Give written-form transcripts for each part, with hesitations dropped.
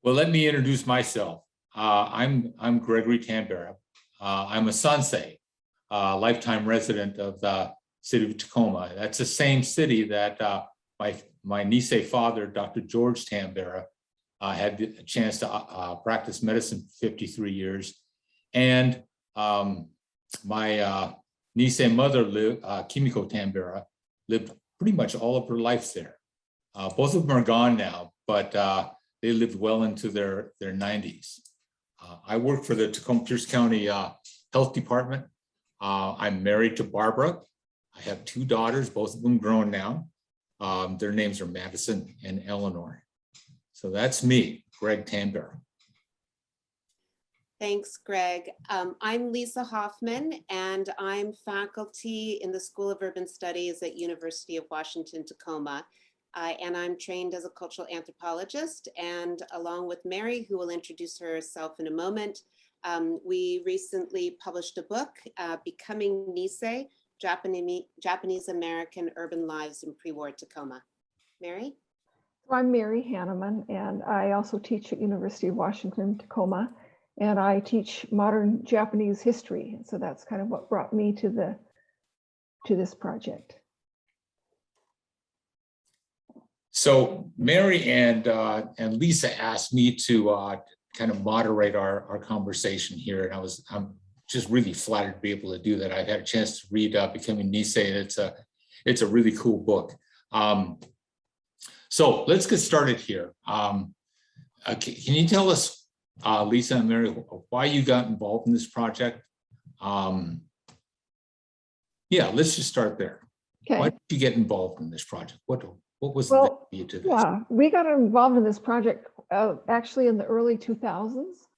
Well, let me introduce myself. I'm Gregory Tambera. I'm a Sansei, lifetime resident of the city of Tacoma. That's the same city that my Nisei father, Dr. George Tambera, had a chance to practice medicine for 53 years. And my Nisei mother, Kimiko Tambera, lived pretty much all of her life there. Both of them are gone now, but they lived well into their 90s. I work for the Tacoma Pierce County Health Department. I'm married to Barbara. I have two daughters, both of them grown now. Their names are Madison and Eleanor. So that's me, Greg Tanbara. Thanks, Greg. I'm Lisa Hoffman, and I'm faculty in the School of Urban Studies at University of Washington, Tacoma. And I'm trained as a cultural anthropologist, and along with Mary, who will introduce herself in a moment, we recently published a book, Becoming Nisei, Japanese American Urban Lives in Prewar, Tacoma. Mary? I'm Mary Hanneman, and I also teach at University of Washington, Tacoma, and I teach modern Japanese history. So that's kind of what brought me to this project. So Mary and Lisa asked me to kind of moderate our conversation here, and I'm just really flattered to be able to do that. I've had a chance to read Becoming Nisei, and it's a really cool book. So let's get started here. Can you tell us, Lisa and Mary, why you got involved in this project? Yeah, let's just start there. Okay. Why did you get involved in this project? What was the idea to this? Yeah, we got involved in this project actually in the early 2000s.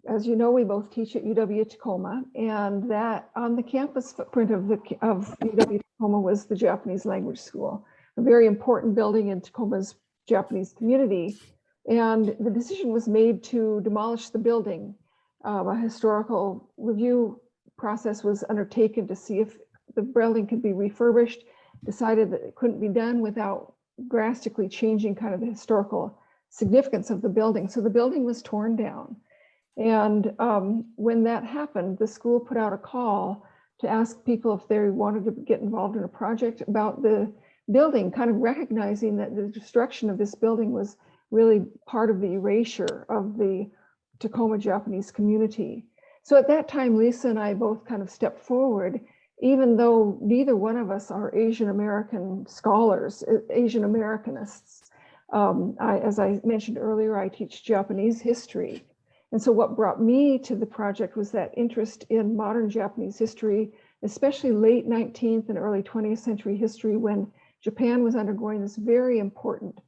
As you know, we both teach at UW Tacoma, and that on the campus footprint of UW Tacoma was the Japanese language school, a very important building in Tacoma's Japanese community. And the decision was made to demolish the building. A historical review process was undertaken to see if the building could be refurbished, decided that it couldn't be done without drastically changing kind of the historical significance of the building. So the building was torn down. And when that happened, the school put out a call to ask people if they wanted to get involved in a project about the building, kind of recognizing that the destruction of this building was really part of the erasure of the Tacoma Japanese community. So at that time, Lisa and I both kind of stepped forward, even though neither one of us are Asian American scholars, Asian Americanists. As I mentioned earlier, I teach Japanese history. And so what brought me to the project was that interest in modern Japanese history, especially late 19th and early 20th century history, when Japan was undergoing this very important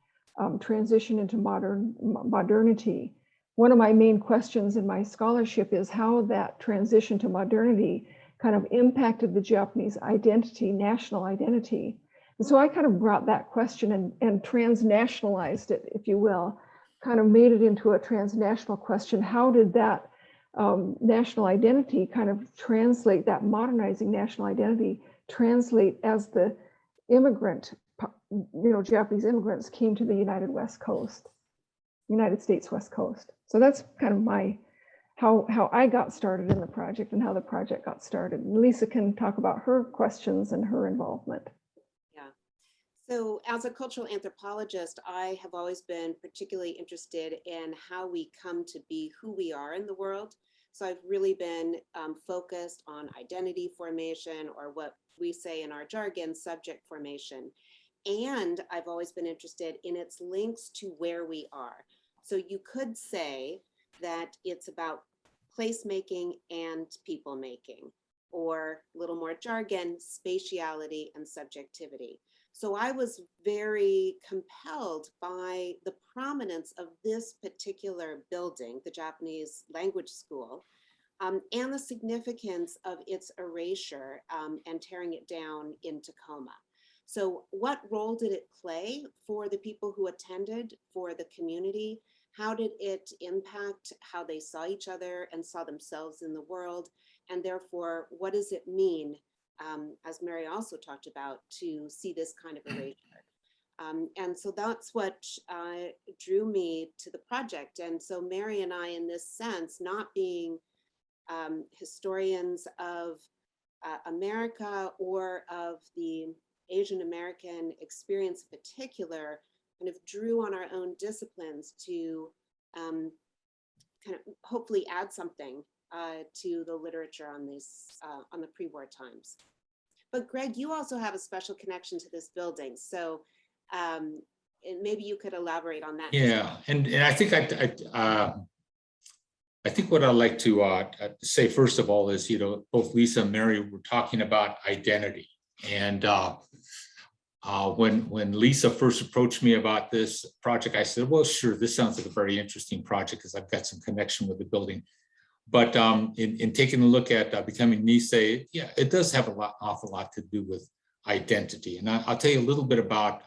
transition into modernity. One of my main questions in my scholarship is how that transition to modernity kind of impacted the Japanese identity, national identity. And so I kind of brought that question and transnationalized it, if you will, kind of made it into a transnational question. How did that national identity kind of translate, that modernizing national identity, translate as the immigrant, Japanese immigrants came to the United States West Coast. So that's kind of how I got started in the project and how the project got started. And Lisa can talk about her questions and her involvement. Yeah. So as a cultural anthropologist, I have always been particularly interested in how we come to be who we are in the world. So I've really been focused on identity formation, or what we say in our jargon, subject formation. And I've always been interested in its links to where we are. So you could say that it's about placemaking and people making, or a little more jargon, spatiality and subjectivity. So I was very compelled by the prominence of this particular building, the Japanese language school, and the significance of its erasure and tearing it down in Tacoma. So what role did it play for the people who attended, for the community? How did it impact how they saw each other and saw themselves in the world? And therefore, what does it mean, as Mary also talked about, to see this kind of erasure? And so that's what drew me to the project. And so Mary and I, in this sense, not being historians of America or of the Asian American experience in particular, kind of drew on our own disciplines to kind of hopefully add something to the literature on this, on the pre-war times. But Greg, you also have a special connection to this building. So and maybe you could elaborate on that. Yeah, and I think I think what I'd like to say first of all is, both Lisa and Mary were talking about identity, and when Lisa first approached me about this project, I said, well, sure, this sounds like a very interesting project because I've got some connection with the building. But in taking a look at becoming Nisei, yeah, it does have awful lot to do with identity. And I'll tell you a little bit about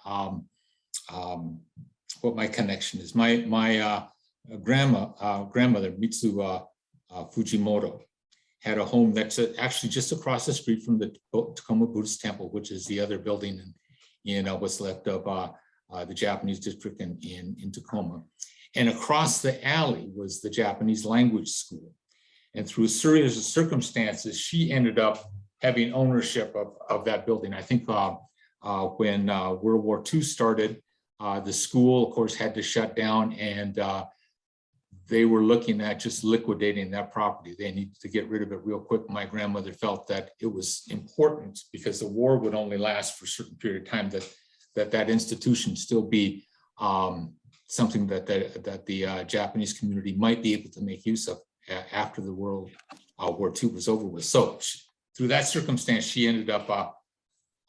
what my connection is. My grandmother, Mitsu Fujimoto, had a home that's actually just across the street from the Tacoma Buddhist Temple, which is the other building in what's left of the Japanese district in Tacoma. And across the alley was the Japanese language school. And through a series of circumstances, she ended up having ownership of that building. I think when World War II started, the school, of course, had to shut down, and they were looking at just liquidating that property. They needed to get rid of it real quick. My grandmother felt that it was important because the war would only last for a certain period of time, that institution still be something that the Japanese community might be able to make use of after the World War II was over with. So through that circumstance, she ended up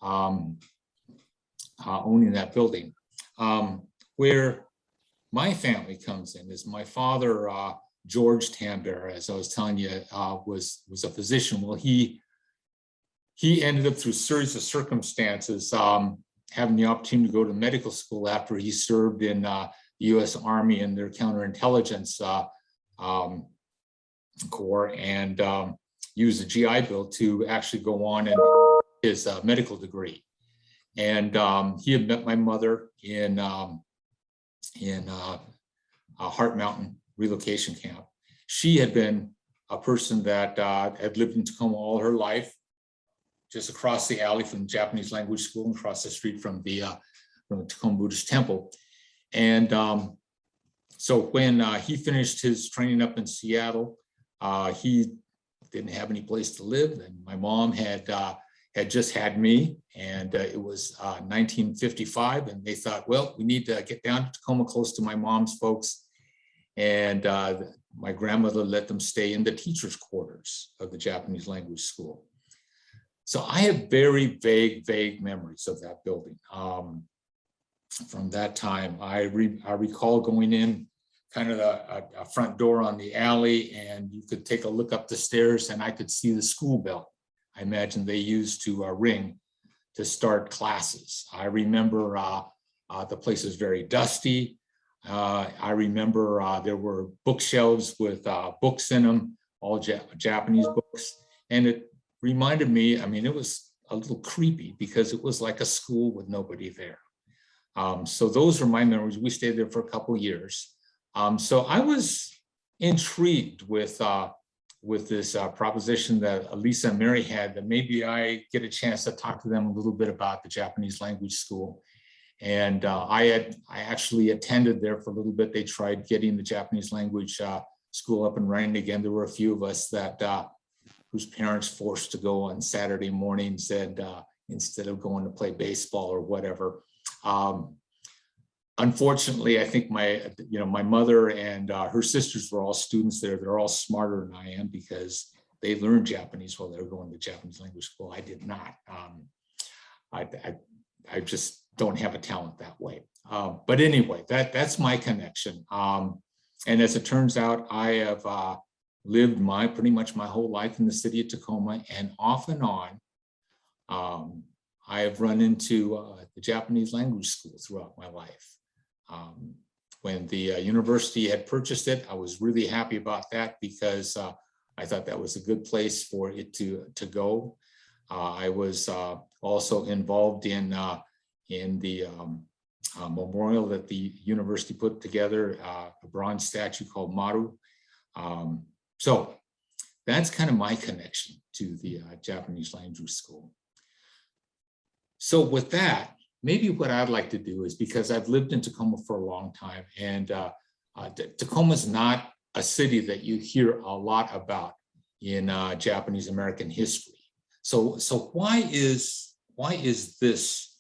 owning that building. Where my family comes in is my father, George Tambera, as I was telling you, was a physician. Well, he ended up through a series of circumstances having the opportunity to go to medical school after he served in the U.S. Army and their counterintelligence corps, and use a GI Bill to actually go on in his medical degree. And he had met my mother in Heart Mountain relocation camp. She had been a person that had lived in Tacoma all her life, just across the alley from the Japanese language school and across the street from the Tacoma Buddhist Temple. And so when he finished his training up in Seattle, he didn't have any place to live, and my mom had just had me, and it was 1955, and they thought, well, we need to get down to Tacoma close to my mom's folks, and my grandmother let them stay in the teachers' quarters of the Japanese language school. So I have very vague memories of that building. From that time, I recall going in kind of a front door on the alley, and you could take a look up the stairs and I could see the school bell. I imagine they used to ring to start classes. I remember the place was very dusty. I remember there were bookshelves with books in them, all Japanese books. And it reminded me, I mean, it was a little creepy because it was like a school with nobody there. So those are my memories. We stayed there for a couple of years. So I was intrigued with this proposition that Lisa and Mary had, that maybe I get a chance to talk to them a little bit about the Japanese language school. And I actually attended there for a little bit. They tried getting the Japanese language school up and running again. There were a few of us that whose parents forced to go on Saturday mornings, and instead of going to play baseball or whatever. Unfortunately, I think my mother and her sisters were all students there. They're all smarter than I am because they learned Japanese while they were going to Japanese language school. I did not. I just don't have a talent that way. But anyway, that's my connection. And as it turns out, I have lived pretty much my whole life in the city of Tacoma, and off and on, I have run into the Japanese language school throughout my life. When the university had purchased it, I was really happy about that because I thought that was a good place for it to go. I was also involved in the memorial that the university put together, a bronze statue called Maru. So that's kind of my connection to the Japanese language school. So with that, maybe what I'd like to do is, because I've lived in Tacoma for a long time, and Tacoma is not a city that you hear a lot about in Japanese American history. So why is this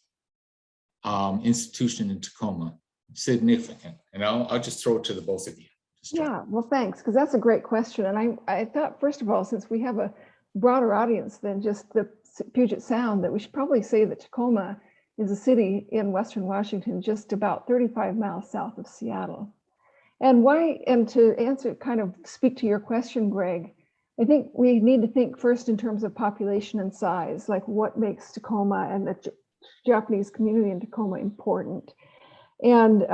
institution in Tacoma significant? And I'll just throw it to the both of you. Yeah, well, thanks, because that's a great question. And I thought, first of all, since we have a broader audience than just the Puget Sound, that we should probably say that Tacoma is a city in Western Washington, just about 35 miles south of Seattle. And why, and to answer, kind of speak to your question, Greg, I think we need to think first in terms of population and size, like what makes Tacoma and the Japanese community in Tacoma important. And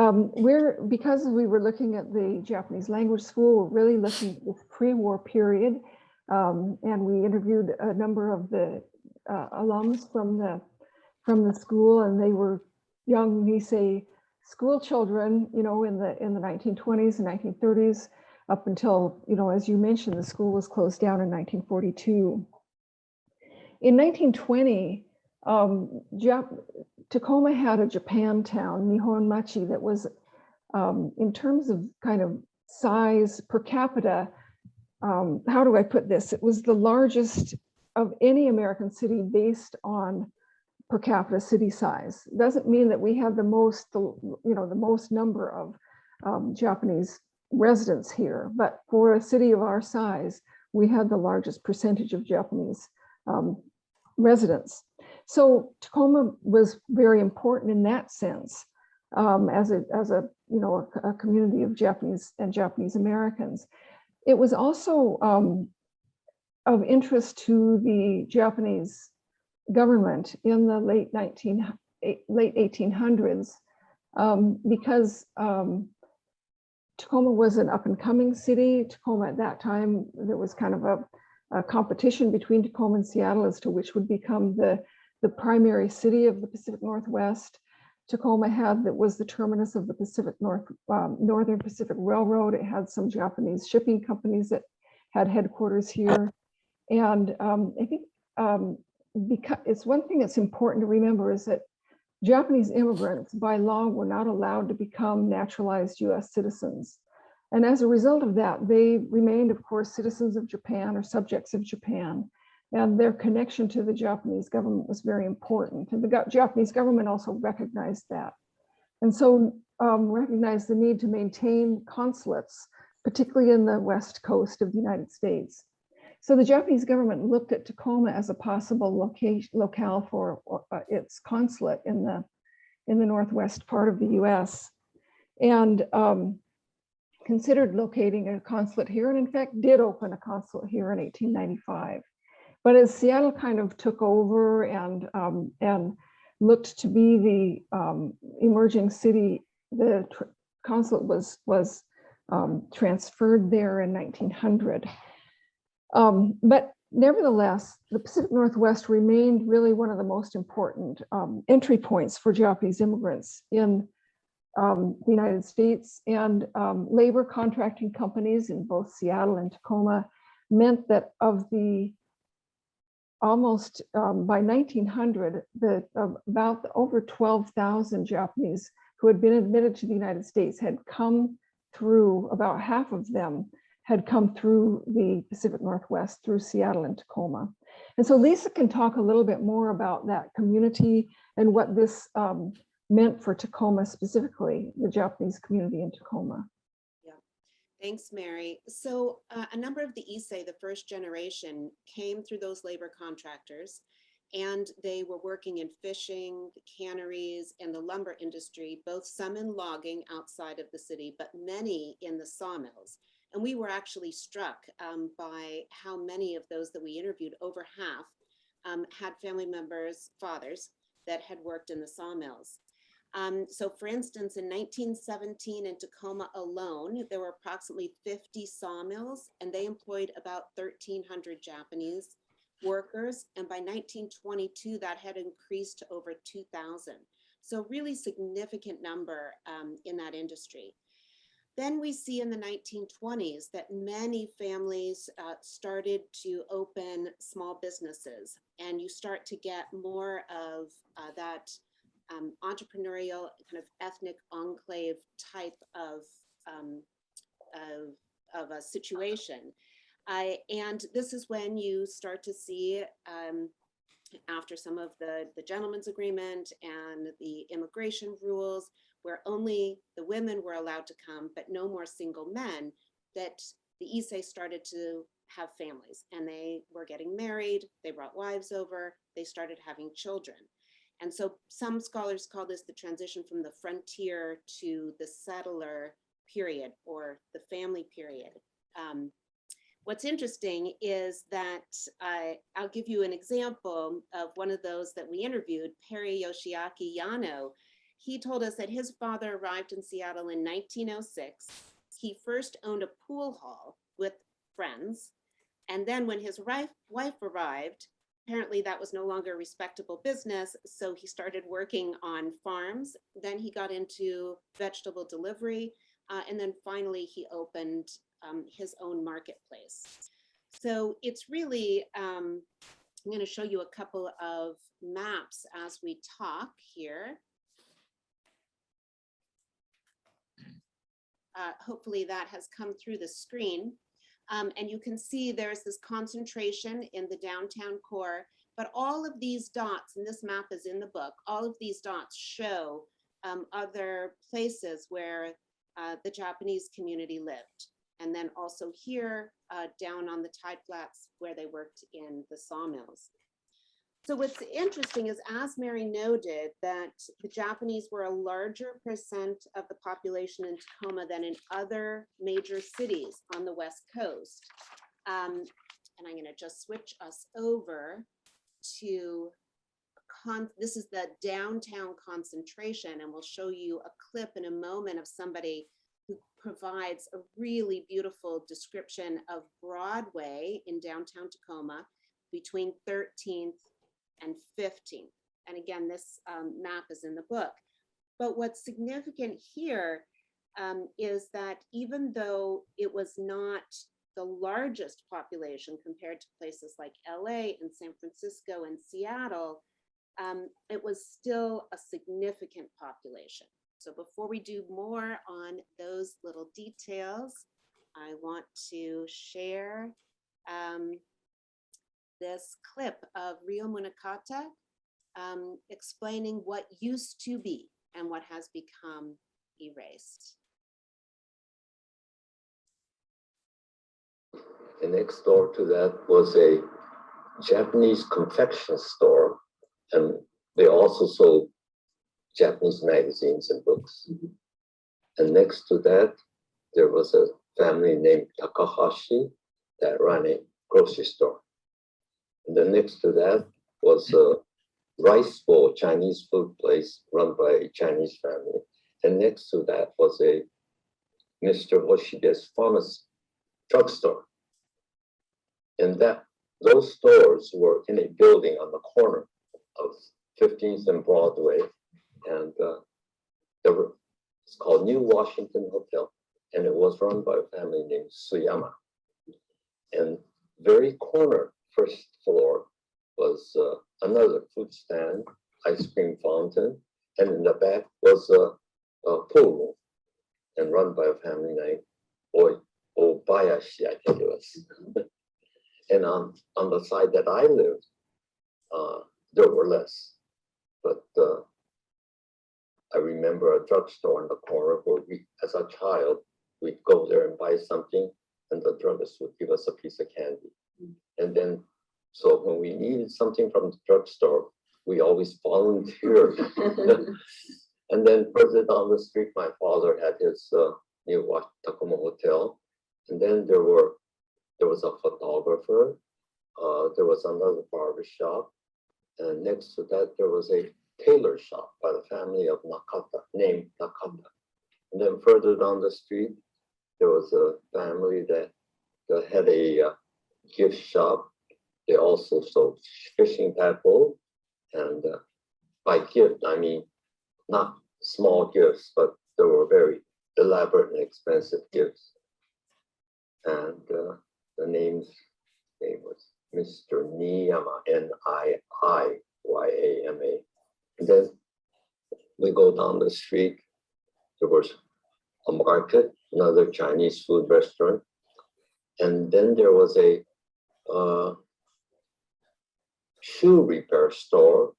because we were looking at the Japanese language school, we're really looking at this pre-war period. And we interviewed a number of the alums from the school, and they were young Nisei school children, you know, in the 1920s and 1930s, up until, you know, as you mentioned, the school was closed down in 1942. In 1920, Tacoma had a Japantown, Nihonmachi, that was, in terms of kind of size per capita, how do I put this? It was the largest of any American city based on per capita city size. Doesn't mean that we had the most number of Japanese residents here, but for a city of our size, we had the largest percentage of Japanese residents. So Tacoma was very important in that sense, as a community of Japanese and Japanese Americans. It was also of interest to the Japanese government in the late 1800s, because Tacoma was an up-and-coming city. Tacoma at that time, there was kind of a competition between Tacoma and Seattle as to which would become the primary city of the Pacific Northwest. Tacoma was the terminus of the Northern Pacific Railroad. It had some Japanese shipping companies that had headquarters here. And I think because it's one thing that's important to remember is that Japanese immigrants by law were not allowed to become naturalized US citizens. And as a result of that, they remained, of course, citizens of Japan or subjects of Japan. And their connection to the Japanese government was very important. And the Japanese government also recognized that. And so recognized the need to maintain consulates, particularly in the West Coast of the United States. So the Japanese government looked at Tacoma as a possible locale for its consulate in the Northwest part of the US, and considered locating a consulate here, and in fact did open a consulate here in 1895. But as Seattle kind of took over and looked to be the emerging city, the consulate was transferred there in 1900. But nevertheless, the Pacific Northwest remained really one of the most important entry points for Japanese immigrants in the United States, and labor contracting companies in both Seattle and Tacoma meant that of the almost by 1900, about over 12,000 Japanese who had been admitted to the United States had come through, about half of them had come through the Pacific Northwest, through Seattle and Tacoma. And so Lisa can talk a little bit more about that community and what this meant for Tacoma specifically, the Japanese community in Tacoma. Yeah, thanks, Mary. So a number of the Issei, the first generation, came through those labor contractors, and they were working in fishing, canneries, and the lumber industry, both some in logging outside of the city, but many in the sawmills. And we were actually struck by how many of those that we interviewed, over half, had family members, fathers, that had worked in the sawmills. So for instance, in 1917 in Tacoma alone, there were approximately 50 sawmills, and they employed about 1,300 Japanese workers. And by 1922, that had increased to over 2,000. So really significant number in that industry. Then we see in the 1920s that many families started to open small businesses, and you start to get more of that entrepreneurial kind of ethnic enclave type of a situation. And this is when you start to see, after some of the gentleman's agreement and the immigration rules, where only the women were allowed to come, but no more single men, that the Issei started to have families, and they were getting married, they brought wives over, they started having children. And so some scholars call this the transition from the frontier to the settler period, or the family period. What's interesting is that I'll give you an example of one of those that we interviewed, Perry Yoshiaki Yano. He told us that his father arrived in Seattle in 1906. He first owned a pool hall with friends. And then when his wife arrived, apparently that was no longer a respectable business. So he started working on farms. Then he got into vegetable delivery. And then finally he opened his own marketplace. So it's really, I'm going to show you a couple of maps as we talk here. Hopefully that has come through the screen. And you can see there's this concentration in the downtown core, but all of these dots, and this map is in the book, all of these dots show other places where the Japanese community lived. And then also here down on the tide flats where they worked in the sawmills. So what's interesting is, as Mary noted, that the Japanese were a larger percent of the population in Tacoma than in other major cities on the West Coast. And I'm going to just switch us over to, this is the downtown concentration, and we'll show you a clip in a moment of somebody who provides a really beautiful description of Broadway in downtown Tacoma between 13th and 15th. And again, this map is in the book. But what's significant here is that even though it was not the largest population compared to places like LA and San Francisco and Seattle, it was still a significant population. So before we do more on those little details, I want to share this clip of Ryo Munakata explaining what used to be and what has become erased. And next door to that was a Japanese confection store, and they also sold Japanese magazines and books. And next to that, there was a family named Takahashi that ran a grocery store. And then next to that was a rice bowl Chinese food place run by a Chinese family. And next to that was a Mr. Hoshide's pharmacy drugstore. And those stores were in a building on the corner of 15th and Broadway. And it's called New Washington Hotel. And it was run by a family named Suyama. And very corner, first floor, was another food stand, ice cream fountain. And in the back was a pool room, and run by a family named Obayashi, I think it was. And on the side that I lived, there were less. But I remember a drugstore in the corner where we, as a child, we'd go there and buy something, and the druggist would give us a piece of candy. And then, so when we needed something from the drugstore, we always volunteered. And then further down the street, my father had his new Tacoma Hotel. And then there was a photographer. There was another barber shop. And next to that, there was a tailor shop by the family of Nakata, named Nakata. And then further down the street, there was a family that had a gift shop. They also sold fishing tackle. And by gift, I mean not small gifts, but they were very elaborate and expensive gifts. And the name was Mr. Niyama, Niyama. And then we go down the street. There was a market, another Chinese food restaurant. And then there was a shoe repair store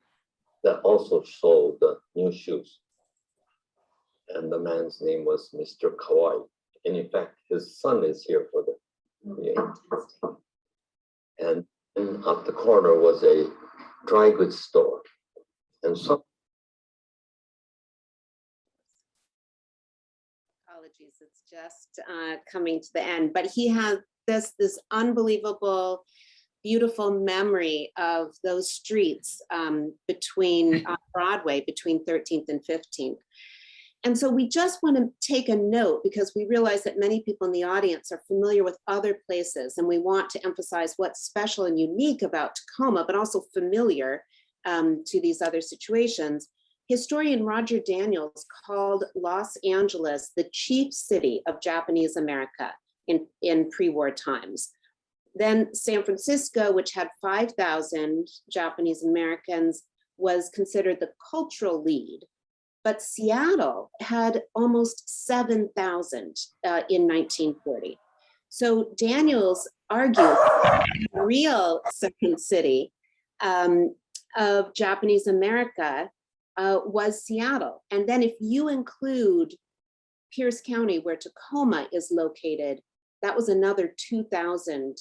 that also sold new shoes. And the man's name was Mr. Kawai. And in fact, his son is here for the meeting. And at the corner was a dry goods store. And so Apologies, it's just coming to the end, but he had this unbelievable, beautiful memory of those streets between Broadway, between 13th and 15th. And so we just want to take a note because we realize that many people in the audience are familiar with other places, and we want to emphasize what's special and unique about Tacoma, but also familiar to these other situations. Historian Roger Daniels called Los Angeles the chief city of Japanese America in pre-war times. Then San Francisco, which had 5,000 Japanese Americans, was considered the cultural lead. But Seattle had almost 7,000 in 1940. So Daniels argued the real second city of Japanese America was Seattle. And then if you include Pierce County, where Tacoma is located, that was another 2,000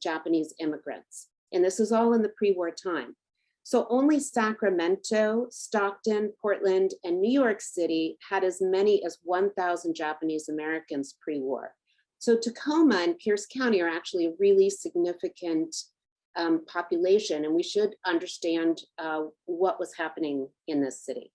Japanese immigrants. And this is all in the pre-war time. So only Sacramento, Stockton, Portland, and New York City had as many as 1,000 Japanese Americans pre-war. So Tacoma and Pierce County are actually a really significant population, and we should understand what was happening in this city.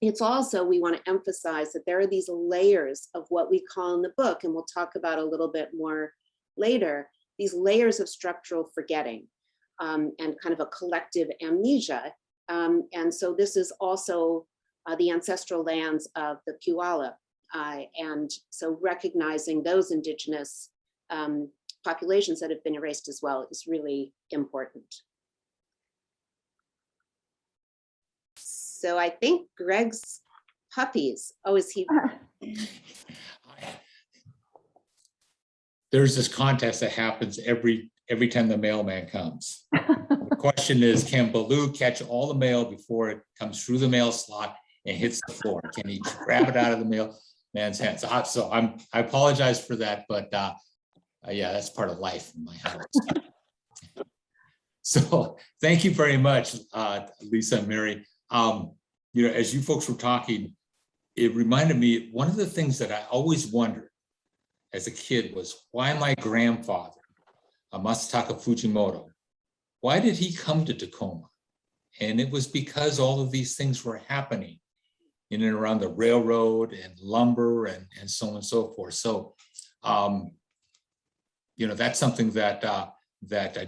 It's also, we want to emphasize that there are these layers of what we call in the book, and we'll talk about a little bit more later, these layers of structural forgetting. And kind of a collective amnesia. And so this is also the ancestral lands of the Puyallup. And so recognizing those indigenous populations that have been erased as well is really important. So I think Greg's puppies, oh, is he? There's this contest that happens every time the mailman comes. The question is, can Baloo catch all the mail before it comes through the mail slot and hits the floor? Can he grab it out of the mailman's hands? So I apologize for that, but yeah, that's part of life in my house. So thank you very much, Lisa and Mary. You know, as you folks were talking, it reminded me, one of the things that I always wondered as a kid was why my grandfather, Masataka Fujimoto, why did he come to Tacoma? And it was because all of these things were happening in and around the railroad and lumber and so on and so forth. So, you know, that's something that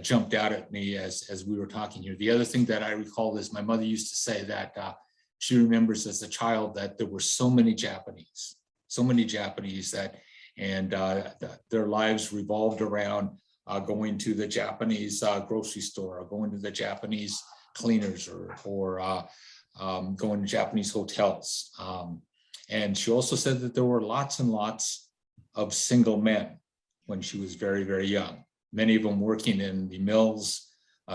jumped out at me as we were talking here. The other thing that I recall is my mother used to say that she remembers as a child that there were so many Japanese that, and their lives revolved around going to the Japanese grocery store, or going to the Japanese cleaners, or going to Japanese hotels. And she also said that there were lots and lots of single men when she was very, very young. Many of them working in the mills,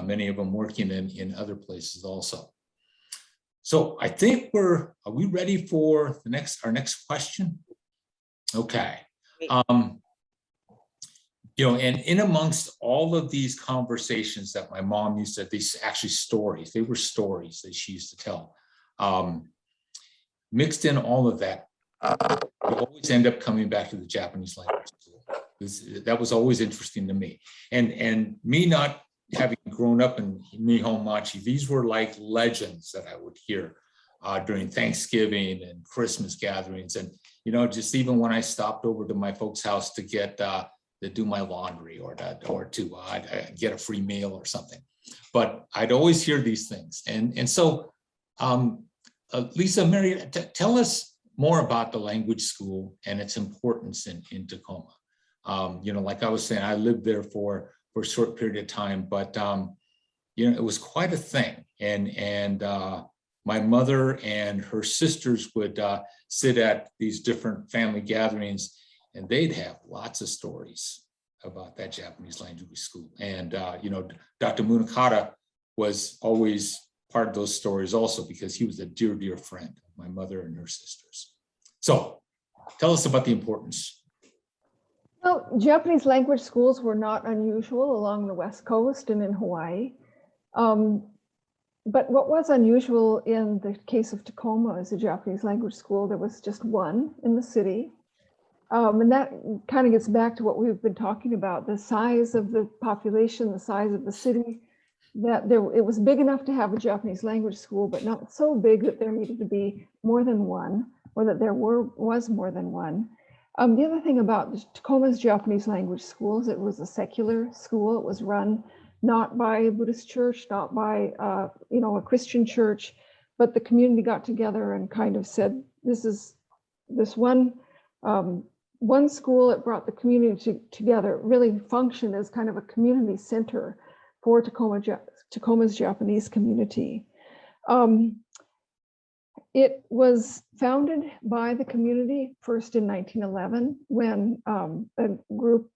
many of them working in other places also. So I think are we ready for our next question? Okay. You know, and in amongst all of these conversations that my mom used to, these actually stories, they were stories that she used to tell. Mixed in all of that, we always end up coming back to the Japanese language school. That was always interesting to me. And me not having grown up in Nihonmachi, these were like legends that I would hear during Thanksgiving and Christmas gatherings. And, you know, just even when I stopped over to my folks' house to get to do my laundry or to get a free meal or something. But I'd always hear these things. And so Lisa, Mary, tell us more about the language school and its importance in Tacoma. Like I was saying, I lived there for a short period of time, but it was quite a thing. And my mother and her sisters would sit at these different family gatherings, and they'd have lots of stories about that Japanese language school. And Dr. Munakata was always part of those stories also, because he was a dear, dear friend of my mother and her sisters. So tell us about the importance. Well, Japanese language schools were not unusual along the West Coast and in Hawaii. But what was unusual in the case of Tacoma as a Japanese language school, there was just one in the city. And that kind of gets back to what we've been talking about, the size of the population, the size of the city, that it was big enough to have a Japanese language school, but not so big that there needed to be more than one, or that there was more than one. The other thing about Tacoma's Japanese language schools, it was a secular school. It was run not by a Buddhist church, not by a Christian church, but the community got together and kind of said, this one school. It brought the community together. It really functioned as kind of a community center for Tacoma's Japanese community. It was founded by the community first in 1911, when a group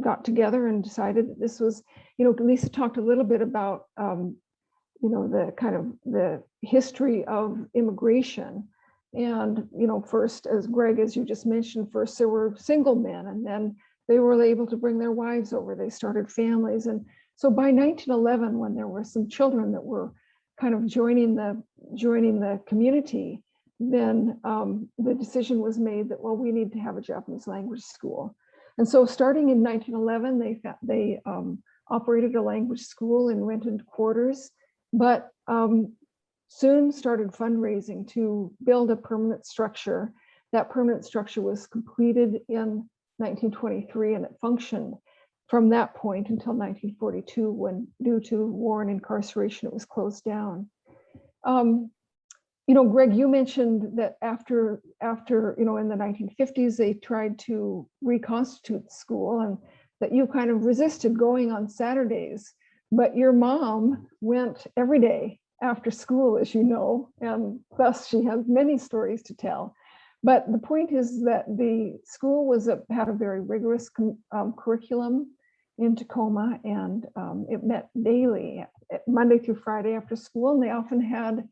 got together and decided that this was, Lisa talked a little bit about, the kind of the history of immigration. And, first, as Greg, as you just mentioned, first there were single men, and then they were able to bring their wives over. They started families. And so by 1911, when there were some children that were kind of joining the community, then the decision was made that, well, we need to have a Japanese language school. And so starting in 1911, they operated a language school in rented quarters, but soon started fundraising to build a permanent structure. That permanent structure was completed in 1923, and it functioned from that point until 1942, when, due to war and incarceration, it was closed down. Greg, you mentioned that after in the 1950s, they tried to reconstitute the school, and that you kind of resisted going on Saturdays, but your mom went every day after school, as you know, and thus she has many stories to tell. But the point is that the school had a very rigorous curriculum in Tacoma, and it met daily, Monday through Friday after school, and they often had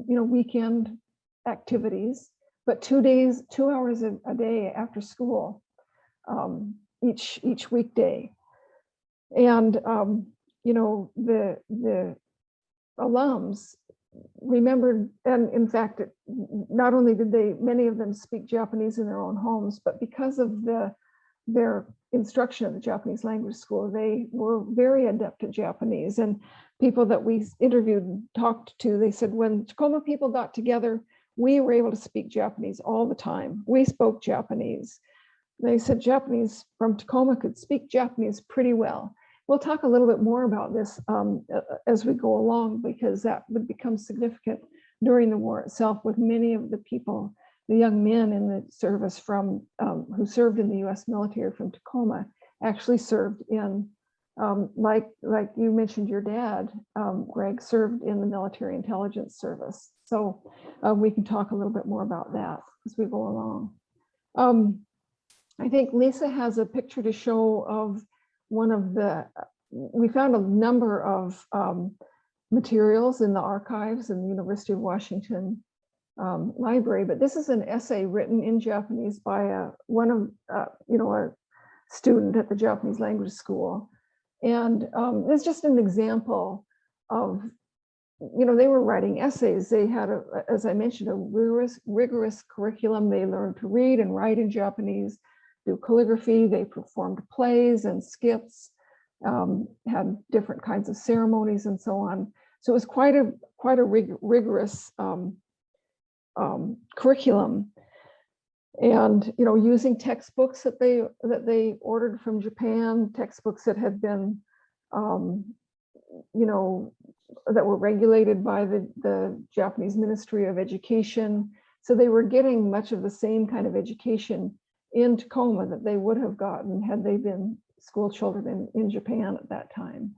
weekend activities, but 2 hours a day after school, each weekday. And the alums remembered, and in fact, not only did many of them speak Japanese in their own homes, but because of their instruction at the Japanese language school, they were very adept at Japanese. And people that we interviewed and talked to, they said, when Tacoma people got together, we were able to speak Japanese all the time. We spoke Japanese. They said Japanese from Tacoma could speak Japanese pretty well. We'll talk a little bit more about this as we go along, because that would become significant during the war itself, with many of the people, the young men in the service who served in the US military from Tacoma, actually served in, like you mentioned, your dad, Greg, served in the military intelligence service. So we can talk a little bit more about that as we go along. I think Lisa has a picture to show of we found a number of materials in the archives in the University of Washington library, but this is an essay written in Japanese by a student at the Japanese language school. And it's just an example of, they were writing essays. They had, as I mentioned, a rigorous curriculum. They learned to read and write in Japanese, do calligraphy. They performed plays and skits, had different kinds of ceremonies and so on. So it was quite a rigorous curriculum. And using textbooks that they ordered from Japan, textbooks that had been that were regulated by the Japanese Ministry of Education. So they were getting much of the same kind of education in Tacoma that they would have gotten had they been school children in Japan at that time.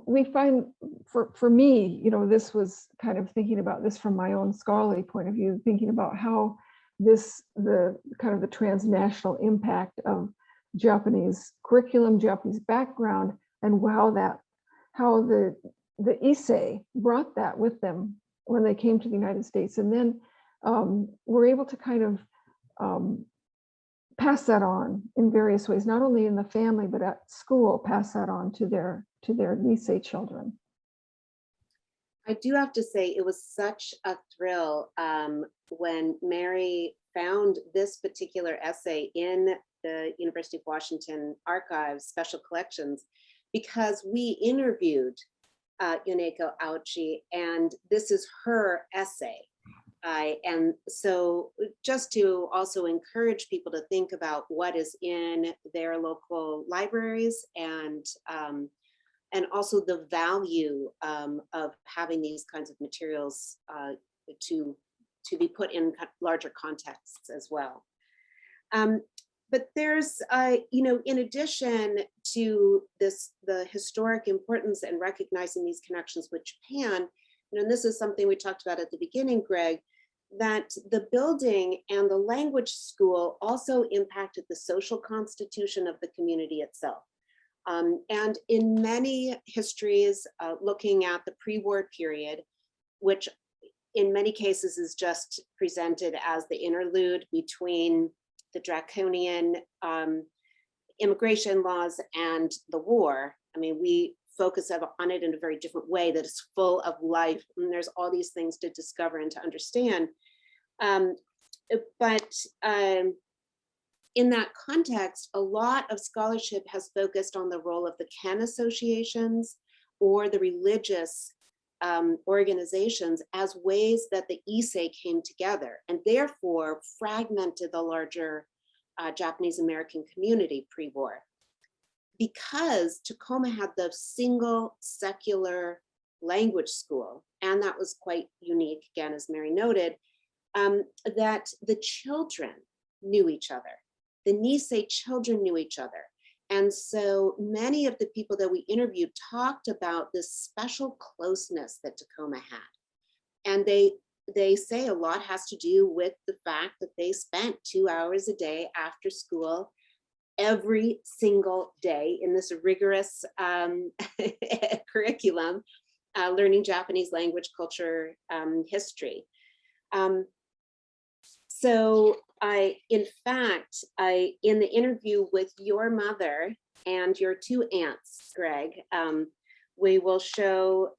We find, for me, you know, this was kind of thinking about this from my own scholarly point of view, thinking about how the kind of the transnational impact of Japanese curriculum, Japanese background, and how the Nisei brought that with them when they came to the United States, and then were able to kind of pass that on in various ways, not only in the family, but at school, pass that on to their Nisei children. I do have to say it was such a thrill when Mary found this particular essay in the University of Washington Archives Special Collections, because we interviewed Yoneko Aochi, and this is her essay. And so just to also encourage people to think about what is in their local libraries, and also the value of having these kinds of materials to be put in larger contexts as well. But there's, you know, in addition to this, the historic importance and recognizing these connections with Japan, you know, and this is something we talked about at the beginning, Greg, that the building and the language school also impacted the social constitution of the community itself. And in many histories, looking at the pre-war period, which in many cases is just presented as the interlude between the draconian immigration laws and the war. I mean, we focus on it in a very different way, that it's full of life, and there's all these things to discover and to understand. In that context, a lot of scholarship has focused on the role of the Ken associations or the religious organizations as ways that the Nisei came together, and therefore fragmented the larger Japanese American community pre-war. Because Tacoma had the single secular language school, and that was quite unique, again, as Mary noted, that the children knew each other. The Nisei children knew each other. And so many of the people that we interviewed talked about this special closeness that Tacoma had. And they say a lot has to do with the fact that they spent 2 hours a day after school every single day in this rigorous curriculum, learning Japanese language, culture, history. So in fact, in the interview with your mother and your two aunts, Greg, we will show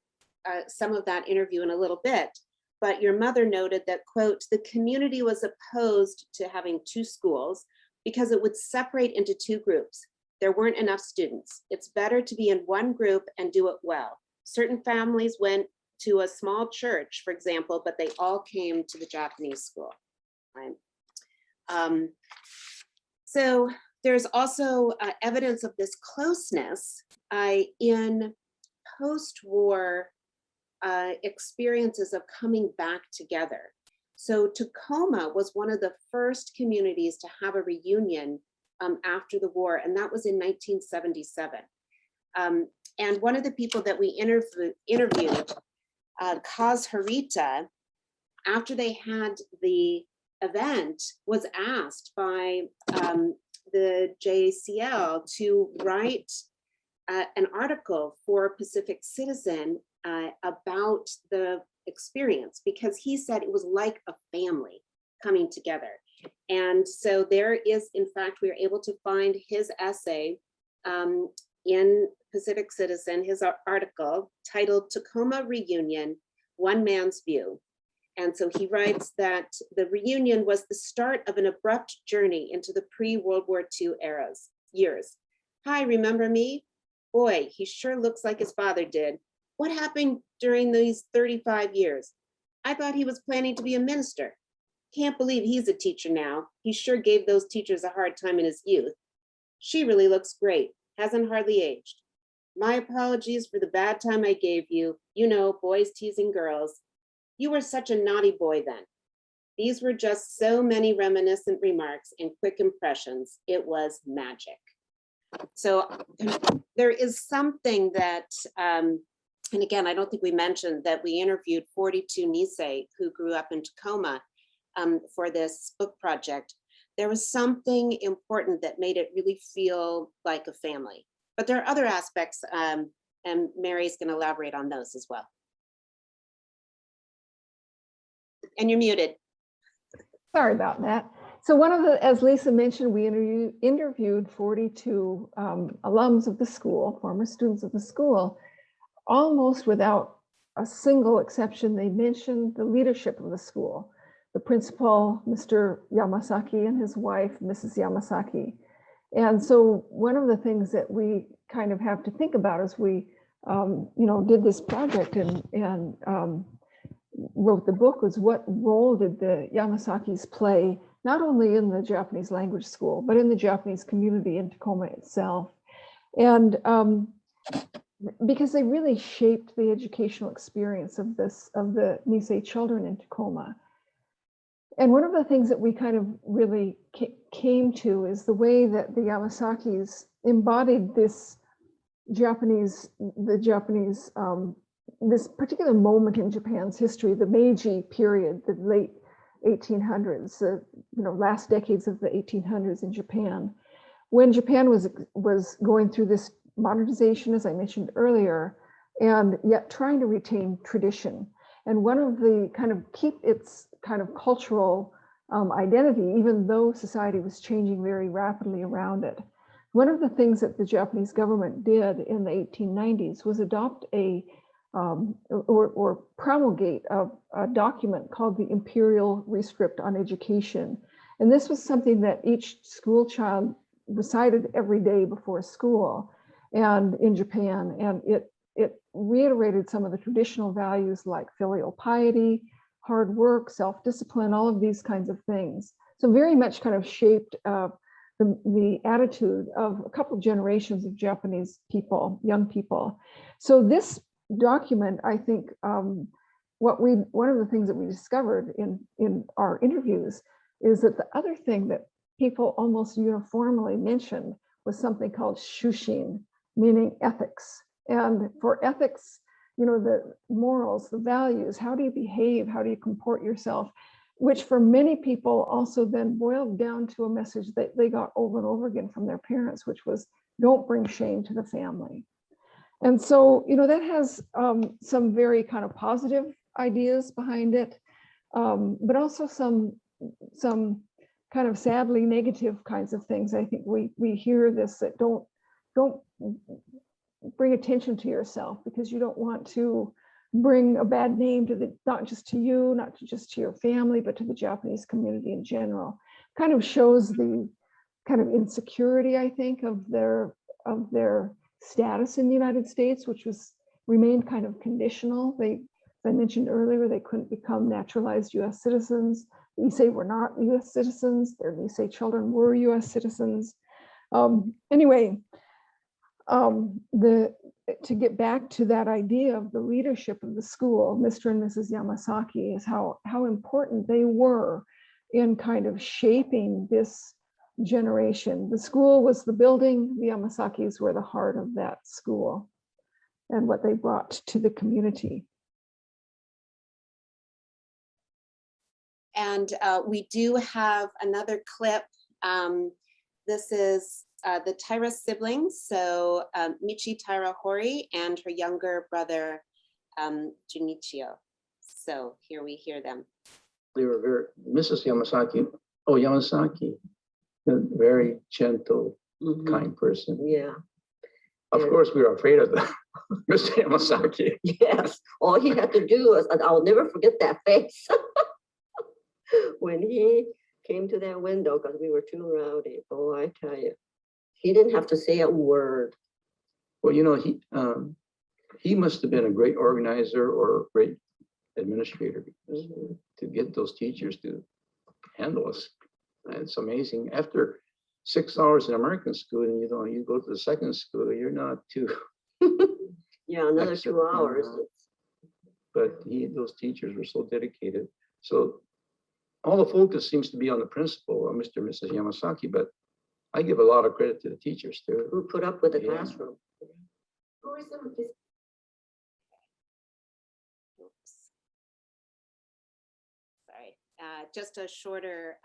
some of that interview in a little bit, but your mother noted that, quote, the community was opposed to having two schools because it would separate into two groups. There weren't enough students. It's better to be in one group and do it well. Certain families went to a small church, for example, but they all came to the Japanese school. Right? So there's also evidence of this closeness in post-war experiences of coming back together. So Tacoma was one of the first communities to have a reunion after the war, and that was in 1977. And one of the people that we interviewed, Kaz Harita, after they had the event, was asked by the JCL to write an article for Pacific Citizen about the experience, because he said it was like a family coming together. And so there is, in fact, we were able to find his essay in Pacific Citizen, his article titled Tacoma Reunion, One Man's View. And so he writes that the reunion was the start of an abrupt journey into the pre-World War II years. Hi, remember me? Boy, he sure looks like his father did. What happened during these 35 years? I thought he was planning to be a minister. Can't believe he's a teacher now. He sure gave those teachers a hard time in his youth. She really looks great, hasn't hardly aged. My apologies for the bad time I gave you. You know, boys teasing girls. You were such a naughty boy then. These were just so many reminiscent remarks and quick impressions. It was magic. So there is something that, and again, I don't think we mentioned that we interviewed 42 Nisei who grew up in Tacoma for this book project. There was something important that made it really feel like a family. But there are other aspects, and Mary's going to elaborate on those as well. And you're muted. Sorry about that. So one of the, as Lisa mentioned, we interviewed 42 alums of the school, former students of the school. Almost without a single exception, they mentioned the leadership of the school. The principal, Mr. Yamasaki, and his wife, Mrs. Yamasaki. And so one of the things that we kind of have to think about as we, did this project and wrote the book was what role did the Yamasakis play, not only in the Japanese language school, but in the Japanese community in Tacoma itself. And because they really shaped the educational experience of the Nisei children in Tacoma. And one of the things that we kind of really came to is the way that the Yamasakis embodied this this particular moment in Japan's history, the Meiji period, the late 1800s, last decades of the 1800s in Japan, when Japan was going through this modernization, as I mentioned earlier, and yet trying to retain tradition. And one of the kind of keep its kind of cultural identity, even though society was changing very rapidly around it. One of the things that the Japanese government did in the 1890s was adopt or promulgate a document called the Imperial Rescript on Education. And this was something that each school child recited every day before school and in Japan. And it reiterated some of the traditional values like filial piety, hard work, self-discipline, all of these kinds of things. So very much kind of shaped the attitude of a couple of generations of Japanese people, young people. So this document, I think, one of the things that we discovered in our interviews is that the other thing that people almost uniformly mentioned was something called shushin, meaning ethics. And for ethics, the morals, the values, how do you behave, how do you comport yourself, which for many people also then boiled down to a message that they got over and over again from their parents, which was don't bring shame to the family. And so, that has some very kind of positive ideas behind it, but also some kind of sadly negative kinds of things. I think we hear this, that don't bring attention to yourself because you don't want to bring a bad name to not just to you, not just to your family, but to the Japanese community in general. Kind of shows the kind of insecurity, I think, of their status in the United States, which remained kind of conditional. As I mentioned earlier, they couldn't become naturalized US citizens. Nisei were not US citizens. Their Nisei children were US citizens. To get back to that idea of the leadership of the school, Mr. and Mrs. Yamasaki, is how important they were in kind of shaping this generation. The school was the building, the Yamasakis were the heart of that school and what they brought to the community. And we do have another clip. This is the Taira siblings, so Michi Taira Hori and her younger brother, Junichio. So here we hear them. They were Mrs. Yamasaki, Yamasaki, a very gentle, kind person. Yeah. Of course, we were afraid of Mr. Yamasaki. Yes. All he had to do was, I'll never forget that face. When he came to that window, because we were too rowdy. Oh, I tell you. He didn't have to say a word. Well, he must have been a great organizer or a great administrator to get those teachers to handle us. It's amazing. After 6 hours in American school, and you go to the second school, you're not too. Yeah, another 2 hours. But those teachers were so dedicated. So all the focus seems to be on the principal, Mr. and Mrs. Yamasaki, but I give a lot of credit to the teachers too. Who put up with the Yeah. classroom? Who are some of these? Oops. Sorry, just a shorter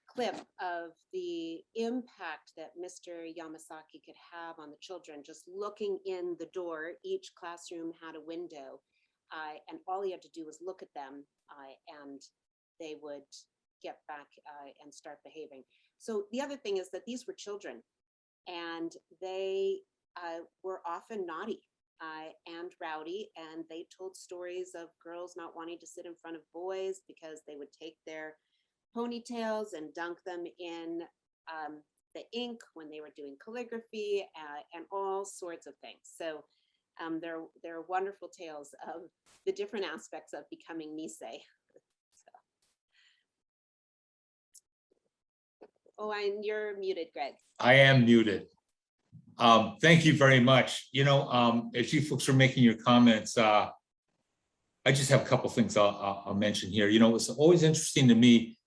clip of the impact that Mr. Yamasaki could have on the children. Just looking in the door, each classroom had a window, and all he had to do was look at them, and they would get back and start behaving. So the other thing is that these were children, and they were often naughty and rowdy, and they told stories of girls not wanting to sit in front of boys because they would take their ponytails and dunk them in the ink when they were doing calligraphy, and all sorts of things. So they're wonderful tales of the different aspects of becoming Nisei. Oh, and you're muted, Greg. I am muted. Thank you very much. You know, as you folks are making your comments, I just have a couple things I'll mention here. You know, it's always interesting to me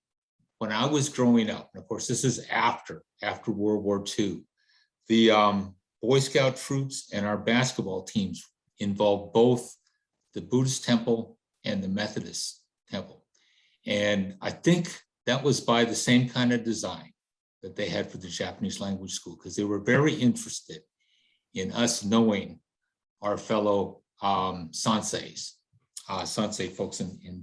when I was growing up, and of course, this is after World War II, the Boy Scout troops and our basketball teams involved both the Buddhist temple and the Methodist temple. And I think that was by the same kind of design that they had for the Japanese language school, because they were very interested in us knowing our fellow sansei folks in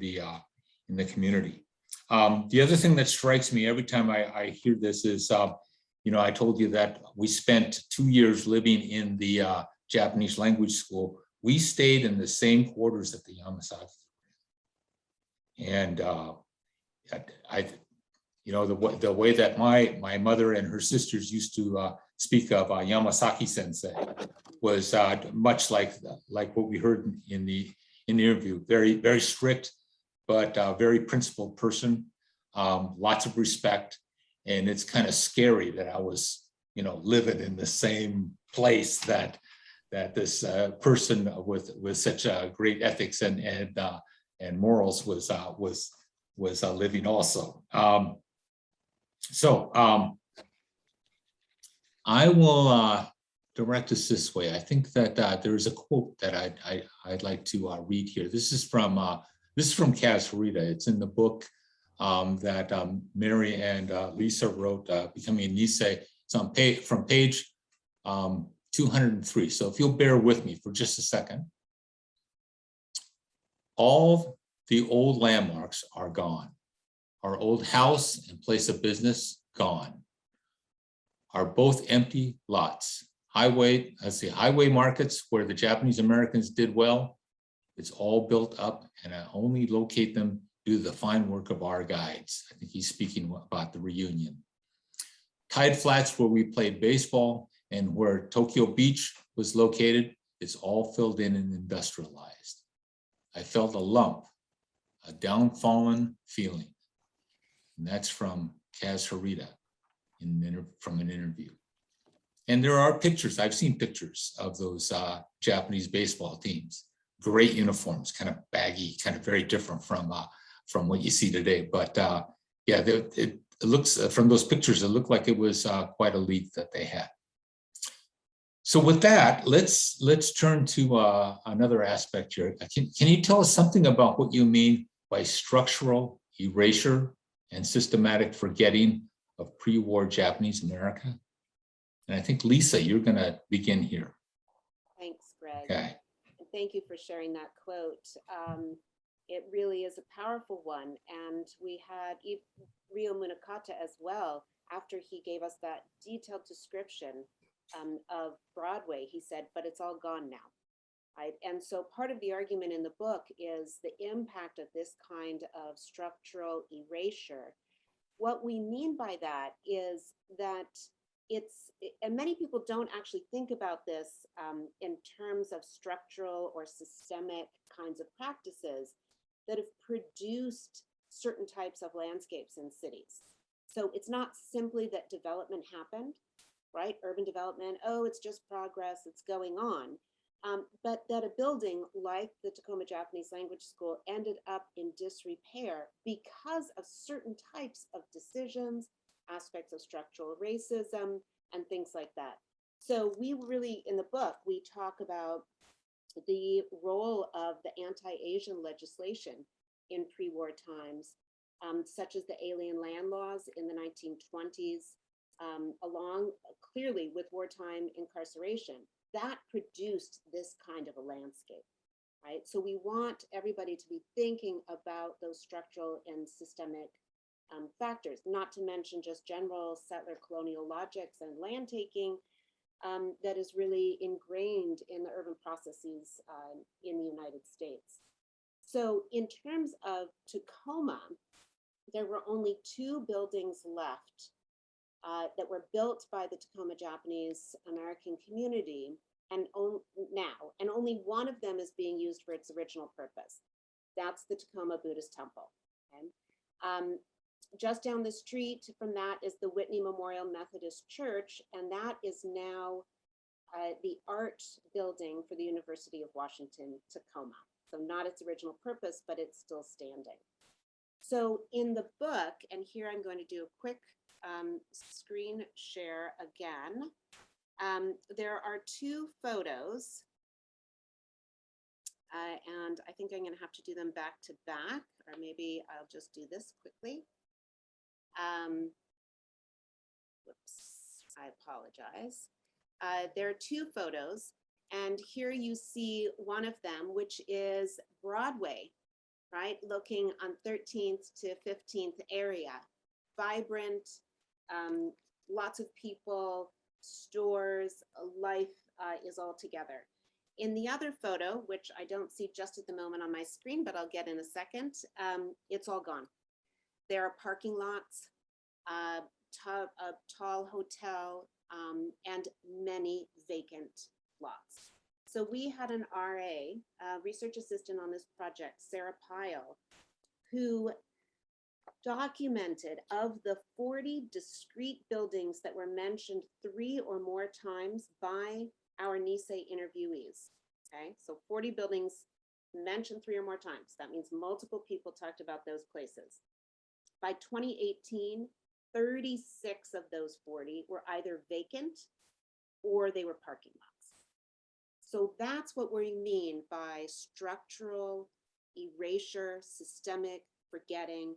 the community. The other thing that strikes me every time I hear this is, you know, I told you that we spent 2 years living in the Japanese language school. We stayed in the same quarters that the Yamasaki. And you know, the way that my mother and her sisters used to speak of Yamasaki sensei was much like what we heard in the interview. Very, very strict, but very principled person, lots of respect. And it's kind of scary that I was, you know, living in the same place that this person with such great ethics and morals was living also. So I will direct us this way. I think that there is a quote that I'd like to read here. This is from Kaz Harita. It's in the book that Mary and Lisa wrote, Becoming a Nisei. It's on from page 203. So if you'll bear with me for just a second. All the old landmarks are gone. Our old house and place of business gone. Are both empty lots. Highway markets where the Japanese Americans did well. It's all built up, and I only locate them due to the fine work of our guides. I think he's speaking about the reunion. Tide Flats, where we played baseball and where Tokyo Beach was located, it's all filled in and industrialized. I felt a lump, a downfallen feeling. And that's from Kaz Harita from an interview. And there are pictures, I've seen pictures of those Japanese baseball teams. Great uniforms, kind of baggy, kind of very different from what you see today. But yeah, it looks, from those pictures, it looked like it was quite a leap that they had. So with that, let's turn to another aspect here. Can you tell us something about what you mean by structural erasure and systematic forgetting of pre-war Japanese America? And I think, Lisa, you're going to begin here. Thanks, Greg. Okay. And thank you for sharing that quote. It really is a powerful one. And we had Ryo Munakata as well. After he gave us that detailed description of Broadway, he said, but it's all gone now. And so part of the argument in the book is the impact of this kind of structural erasure. What we mean by that is that and many people don't actually think about this in terms of structural or systemic kinds of practices that have produced certain types of landscapes in cities. So it's not simply that development happened, right? Urban development, oh, it's just progress, it's going on. But that a building like the Tacoma Japanese Language School ended up in disrepair because of certain types of decisions, aspects of structural racism, and things like that. So we really, in the book, we talk about the role of the anti-Asian legislation in pre-war times, such as the alien land laws in the 1920s, along clearly with wartime incarceration. That produced this kind of a landscape, right? So we want everybody to be thinking about those structural and systemic factors, not to mention just general settler colonial logics and land taking that is really ingrained in the urban processes in the United States. So in terms of Tacoma, there were only 2 buildings left that were built by the Tacoma Japanese American community and only one of them is being used for its original purpose. That's the Tacoma Buddhist Temple. Okay? Just down the street from that is the Whitney Memorial Methodist Church, and that is now the art building for the University of Washington, Tacoma. So not its original purpose, but it's still standing. So in the book, and here I'm going to do a quick screen share again. There are 2 photos, and I think I'm going to have to do them back to back, or maybe I'll just do this quickly. Whoops, I apologize. There are 2 photos, and here you see one of them, which is Broadway, right? Looking on 13th to 15th area, vibrant, lots of people, stores, life is all together. In the other photo, which I don't see just at the moment on my screen, but I'll get in a second, it's all gone. There are parking lots, a tall hotel, and many vacant lots. So we had an RA, research assistant on this project, Sarah Pyle, who documented of the 40 discrete buildings that were mentioned 3 or more times by our Nisei interviewees. Okay, so 40 buildings mentioned 3 or more times. That means multiple people talked about those places. By 2018, 36 of those 40 were either vacant or they were parking lots. So that's what we mean by structural erasure, systemic forgetting.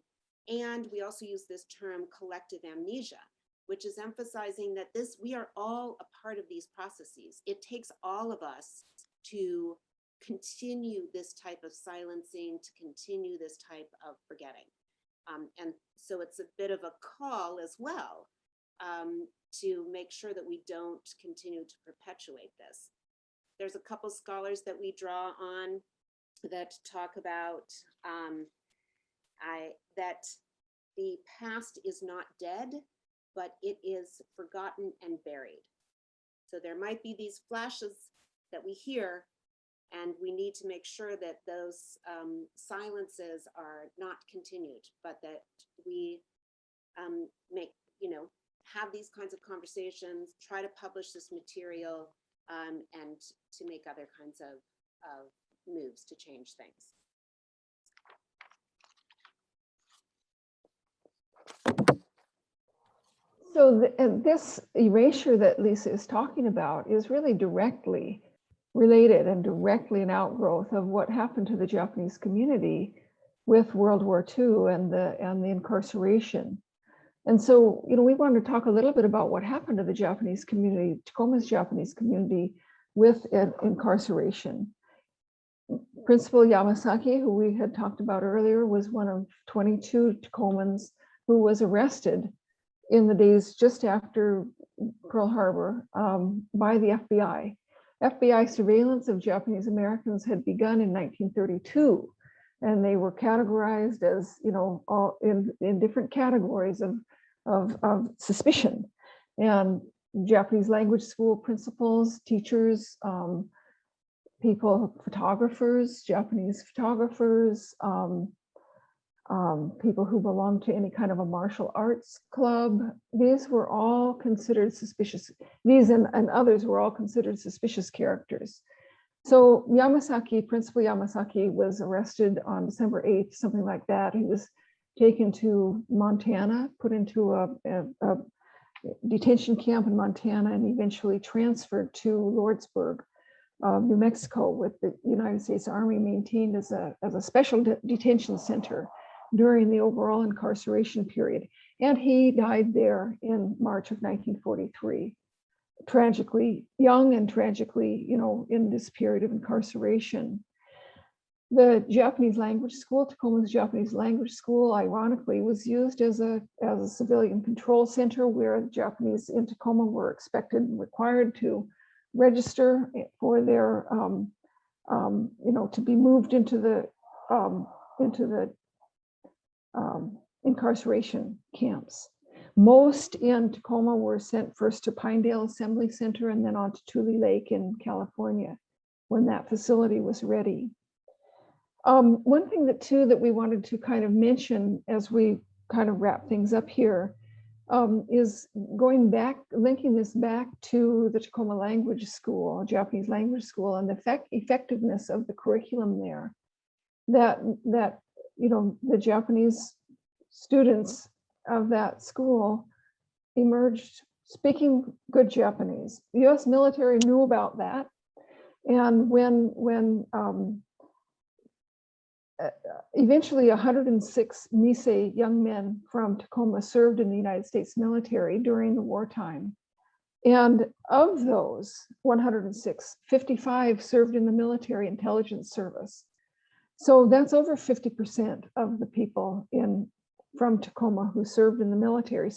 And we also use this term collective amnesia, which is emphasizing that we are all a part of these processes. It takes all of us to continue this type of silencing, to continue this type of forgetting. And so it's a bit of a call as well to make sure that we don't continue to perpetuate this. There's a couple scholars that we draw on that talk about that the past is not dead, but it is forgotten and buried. So there might be these flashes that we hear, and we need to make sure that those silences are not continued, but that we have these kinds of conversations, try to publish this material, and to make other kinds of moves to change things. So this erasure that Lisa is talking about is really directly related and directly an outgrowth of what happened to the Japanese community with World War II and the incarceration. And so, we wanted to talk a little bit about what happened to the Japanese community, Tacoma's Japanese community, with incarceration. Principal Yamasaki, who we had talked about earlier, was one of 22 Tacomans who was arrested in the days just after Pearl Harbor by the FBI. FBI surveillance of Japanese Americans had begun in 1932, and they were categorized as, all in different categories of suspicion. And Japanese language school principals, teachers, people, photographers, Japanese photographers, people who belonged to any kind of a martial arts club. These were all considered suspicious. These and others were all considered suspicious characters. So Yamasaki, Principal Yamasaki, was arrested on December 8th, something like that. He was taken to Montana, put into a detention camp in Montana, and eventually transferred to Lordsburg, New Mexico, with the United States Army maintained as a special detention center during the overall incarceration period. And he died there in March of 1943, tragically young and tragically, in this period of incarceration. The Japanese language school, Tacoma's Japanese language school, ironically, was used as a civilian control center where the Japanese in Tacoma were expected and required to register for their, to be moved into the incarceration camps. Most in Tacoma were sent first to Pinedale Assembly Center and then on to Tule Lake in California when that facility was ready. One thing that we wanted to kind of mention as we kind of wrap things up here is going back, linking this back to the Tacoma Language School, Japanese Language School, and the effectiveness of the curriculum there. That the Japanese students of that school emerged speaking good Japanese. The U.S. military knew about that, and when eventually 106 Nisei young men from Tacoma served in the United States military during the wartime. And of those 106, 55 served in the military intelligence service. So that's over 50% of the people from Tacoma who served in the military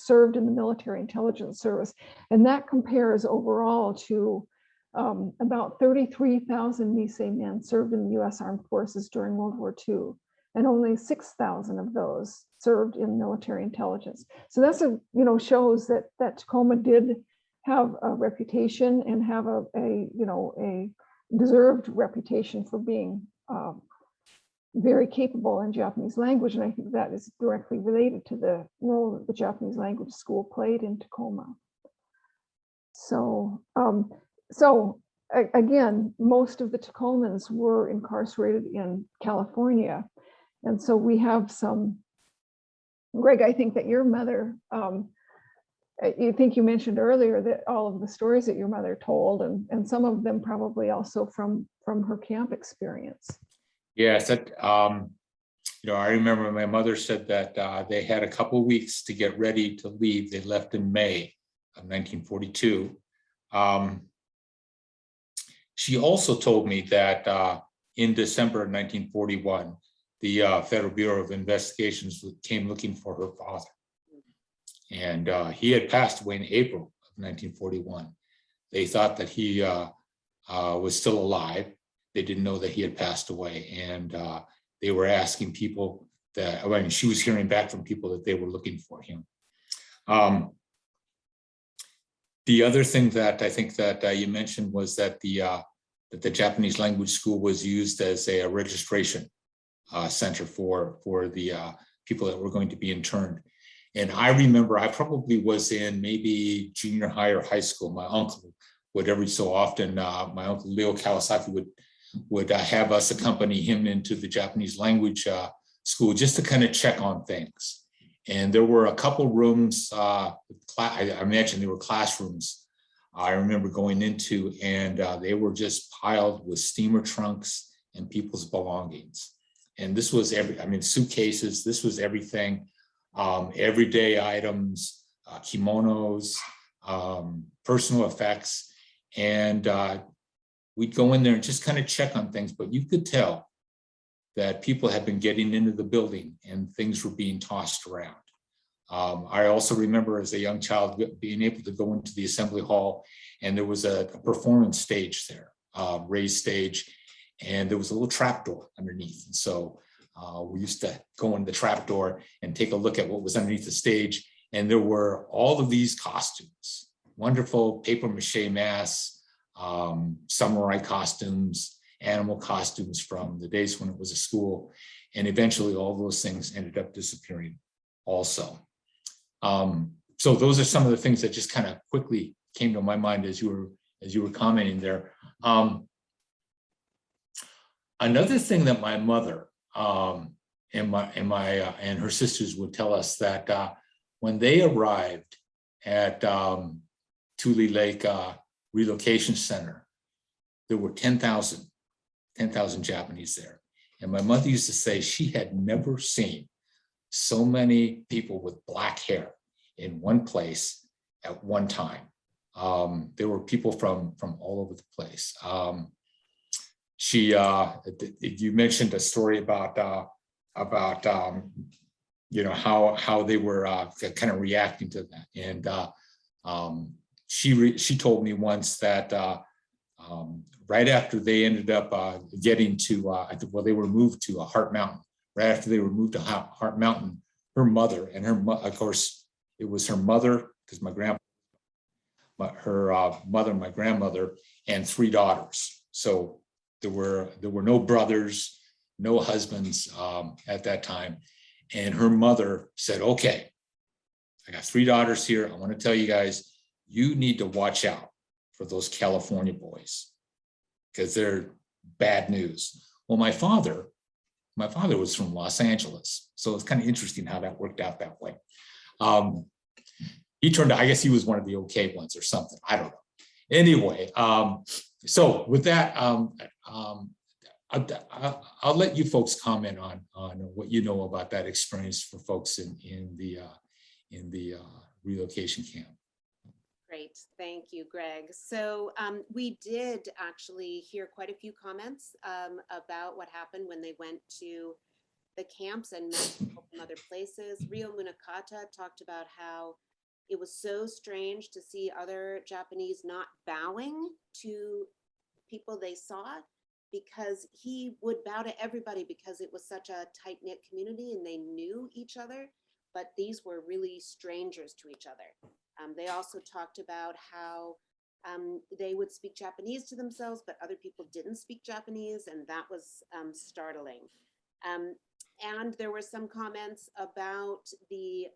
intelligence service. And that compares overall to about 33,000 Nisei men served in the US Armed Forces during World War II, and only 6,000 of those served in military intelligence. So that's shows that Tacoma did have a reputation and have a deserved reputation for being very capable in Japanese language. And I think that is directly related to the role that the Japanese language school played in Tacoma. So, again, most of the Tacomans were incarcerated in California. And so we have some, Greg, I think that your mother, you mentioned earlier that all of the stories that your mother told, and some of them probably also from her camp experience. Yes, I remember my mother said that they had a couple of weeks to get ready to leave. They left in May of 1942. She also told me that in December of 1941, the Federal Bureau of Investigations came looking for her father. And he had passed away in April of 1941. They thought that he was still alive. They didn't know that he had passed away. And they were asking people that, she was hearing back from people that they were looking for him. The other thing that I think that you mentioned was that the Japanese language school was used as a registration center for the people that were going to be interned. And I remember I probably was in maybe junior high or high school. My uncle would every so often, my uncle Leo Kawasaki would have us accompany him into the Japanese language school just to kind of check on things. And there were a couple rooms, I imagine they were classrooms I remember going into, and they were just piled with steamer trunks and people's belongings. And this was suitcases, this was everything, everyday items, kimonos, personal effects. And we'd go in there and just kind of check on things, but you could tell that people had been getting into the building and things were being tossed around. I also remember as a young child being able to go into the assembly hall, and there was a performance stage there, raised stage, and there was a little trapdoor underneath. And so we used to go in the trapdoor and take a look at what was underneath the stage. And there were all of these costumes, wonderful paper mache masks, samurai costumes, animal costumes from the days when it was a school. And eventually all those things ended up disappearing also. So those are some of the things that just kind of quickly came to my mind as you were commenting there. Another thing that my mother and her sisters would tell us, that when they arrived at Tule Lake Relocation Center, there were 10,000 Japanese there. And my mother used to say she had never seen so many people with black hair in one place at one time. There were people from all over the place. You mentioned a story about you know, how they were kind of reacting to that. And she told me once that right after they ended up getting to, well, they were moved to Heart Mountain. Right after they were moved to Heart Mountain, her mother and of course, it was her mother, because her mother, my grandmother, and 3 daughters. So there were no brothers, no husbands at that time. And her mother said, okay, I got 3 daughters here. I want to tell you guys, you need to watch out for those California boys because they're bad news. Well, my father was from Los Angeles. So it's kind of interesting how that worked out that way. He turned out, I guess he was one of the okay ones or something. I don't know. Anyway, so with that, I'll let you folks comment on what you know about that experience for folks in the relocation camp. Great, thank you, Greg. So we did actually hear quite a few comments about what happened when they went to the camps and met people from other places. Rio Munakata talked about how it was so strange to see other Japanese not bowing to people they saw, because he would bow to everybody because it was such a tight-knit community and they knew each other, but these were really strangers to each other. They also talked about how they would speak Japanese to themselves, but other people didn't speak Japanese, and that was startling. And there were some comments about the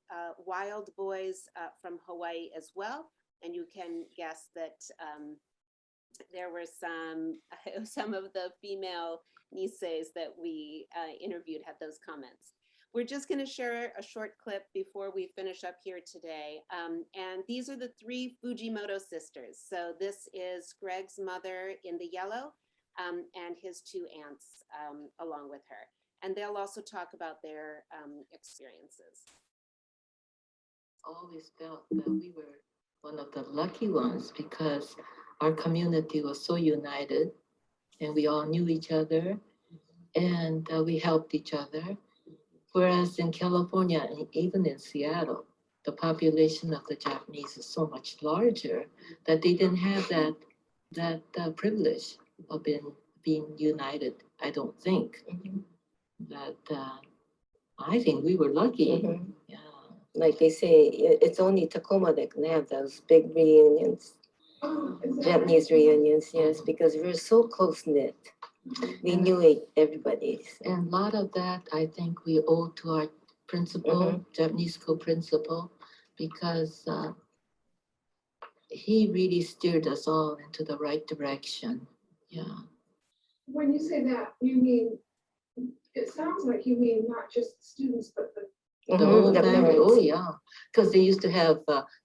wild boys from Hawaii as well, and you can guess that there were some of the female Niseis that we interviewed had those comments. We're just going to share a short clip before we finish up here today. And these are the 3 Fujimoto sisters. So this is Greg's mother in the yellow and his 2 aunts along with her. And they'll also talk about their experiences. Always felt that we were one of the lucky ones because our community was so united and we all knew each other and we helped each other. Whereas in California and even in Seattle, the population of the Japanese is so much larger that they didn't have that privilege of being united, I don't think. That I think we were lucky. Yeah. Like they say, it's only Tacoma that can have those big reunions, Japanese reunions, yes, because we're so close-knit. We knew everybody. So. And a lot of that, I think we owe to our principal, Japanese school principal, because he really steered us all into the right direction. Yeah. When you say that, you mean, it sounds like you mean not just students, but the The whole the family, parents. oh yeah, because they used to have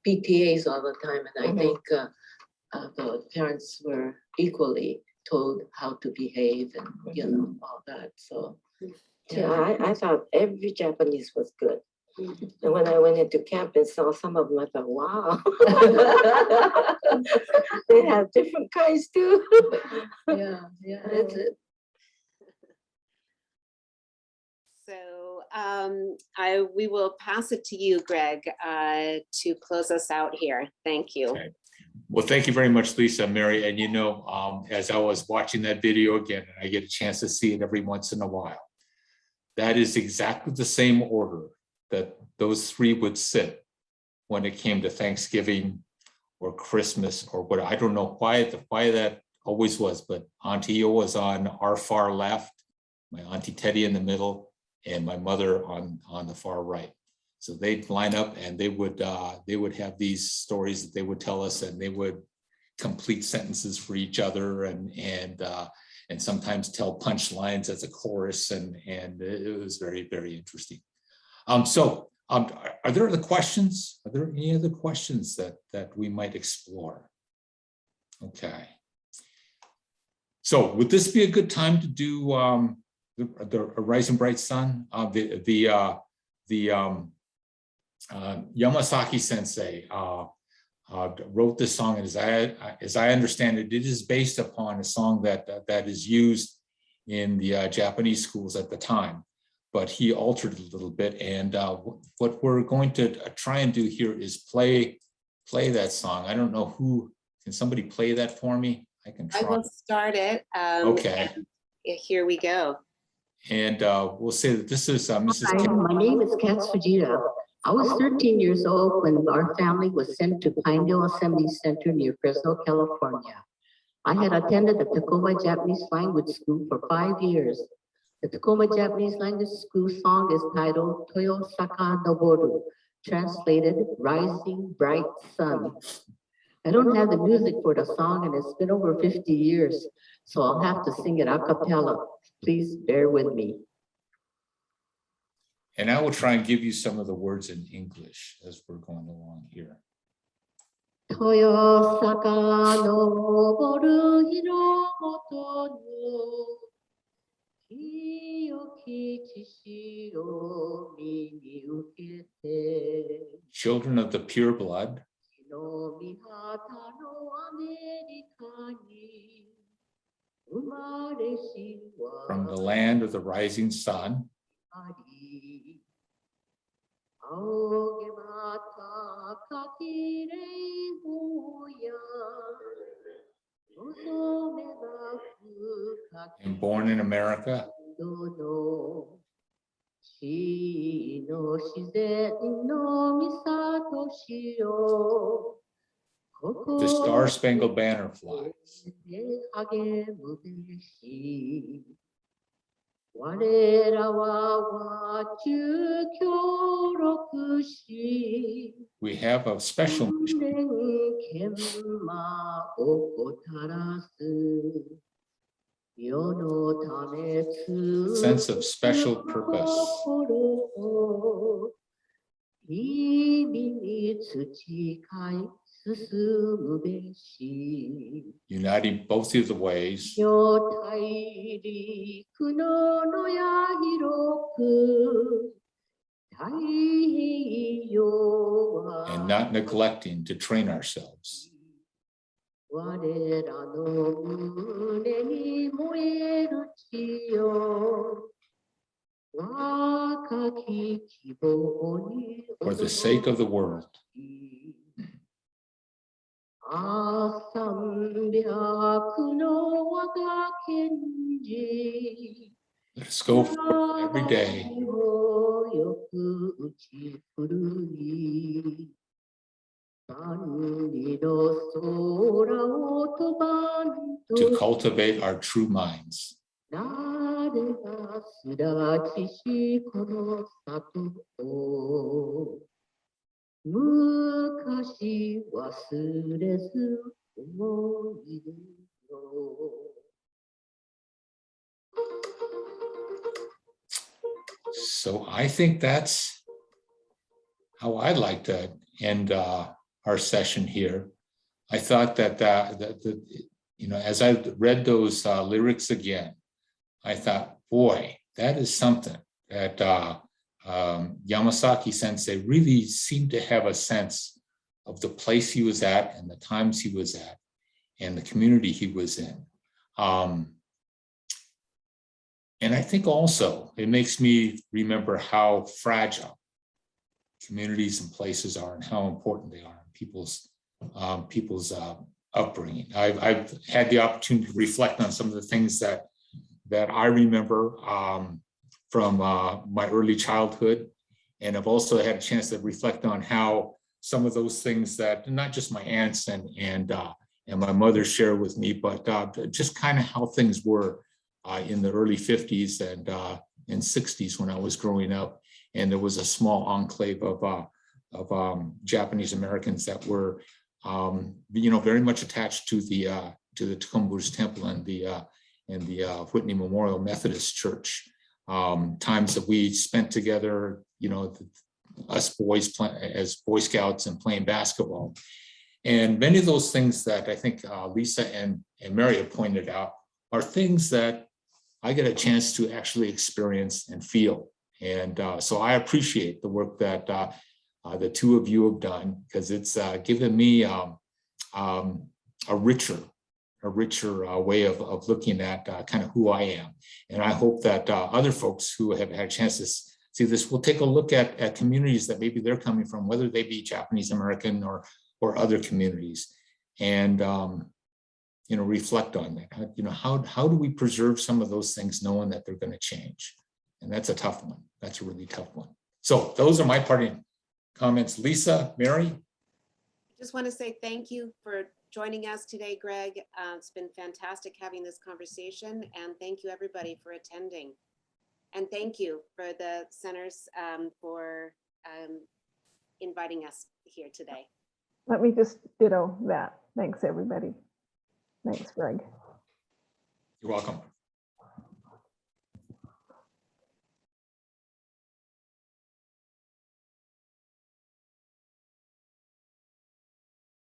PTAs all the time, and I think the parents were equally told how to behave and you know all that. So Yeah, I thought every Japanese was good. And when I went into camp and saw some of them, I thought, wow. They have different kinds too. yeah, it's So we will pass it to you, Greg, to close us out here. Thank you. Okay. Well, thank you very much, Lisa, Mary. And you know, as I was watching that video again, and I get a chance to see it every once in a while, that is exactly the same order that those 3 would sit when it came to Thanksgiving or Christmas or what. I don't know why that always was, but Auntie Io was on our far left, my Auntie Teddy in the middle, and my mother on the far right. So they'd line up and they would have these stories that they would tell us, and they would complete sentences for each other and sometimes tell punchlines as a chorus, and it was very, very interesting. Are there other questions? Are there any other questions that we might explore? Okay. So would this be a good time to do the Rising Bright Sun? Yamasaki Sensei wrote this song, and as I understand it, it is based upon a song that is used in the Japanese schools at the time, but he altered it a little bit. And what we're going to try and do here is play that song. I don't know who, can somebody play that for me? I can try. I will start it. Okay. Here we go. And we'll say that this is Mrs. Hi, my name is Katz Fujita. I was 13 years old when our family was sent to Pinedale Assembly Center near Fresno, California. I had attended the Tacoma Japanese Language School for 5 years. The Tacoma Japanese Language School song is titled Toyosaka Noboru, translated Rising Bright Sun. I don't have the music for the song, and it's been over 50 years, so I'll have to sing it a cappella. Please bear with me. And I will try and give you some of the words in English as we're going along here. Toyosaka noboru hiromoto no kiyoki chishi o mimi ukete. Children of the pure blood, No mihata no Amerika ni umareshi wa from the land of the rising sun, ari. Aogemata kakirei hoya. Nosomeba fukaki and born in America, dono. Shi no shizen no misato shiro. the Star-Spangled Banner flies. Hagemu beshi. Warera wa wachu kyoroku shi. We have a special mission, Kenma okotarasu. Yono tame tsu. sense of special purpose, Ibi ni tsuchikai susumu beshi. uniting both of the ways, Yo tairiku no no ya hiroku. Taiheiyo wa and not neglecting to train ourselves. warera no mune ni moeru chiyo. Wakaki kibou ni For the sake of the world, Asambyaku no waga kenji. let us go forth every day Yoku uchi furui. Sanri no sora o tobanto. to cultivate our true minds. Nare ga surachi shi kono sato o. Mukashi wasurezu omoiru no. So I think that's how I'd like to end our session here. I thought that as I read those lyrics again, I thought, boy, that is something that Yamasaki Sensei really seemed to have a sense of the place he was at and the times he was at and the community he was in. And I think also it makes me remember how fragile communities and places are and how important they are in people's upbringing. I've had the opportunity to reflect on some of the things that I remember from my early childhood. And I've also had a chance to reflect on how some of those things that not just my aunts and and my mother shared with me, but just kind of how things were in the early 50s and 60s when I was growing up. And there was a small enclave of Japanese Americans that were, very much attached to the Tacoma Buddhist Temple and the Whitney Memorial Methodist Church. Times that we spent together, us boys as Boy Scouts and playing basketball. And many of those things that I think Lisa and Mary have pointed out are things that I get a chance to actually experience and feel. And so I appreciate the work that the two of you have done, because it's given me a richer way of looking at kind of who I am. And I hope that other folks who have had a chance to see this will take a look at communities that maybe they're coming from, whether they be Japanese American or other communities, and reflect on that. How do we preserve some of those things knowing that they're going to change? And that's a tough one. That's a really tough one. So those are my parting comments. Lisa, Mary? I just want to say thank you for joining us today, Greg. It's been fantastic having this conversation, and thank you everybody for attending. And thank you for the centers for inviting us here today. Let me just ditto that. Thanks, everybody. Thanks, Greg. You're welcome.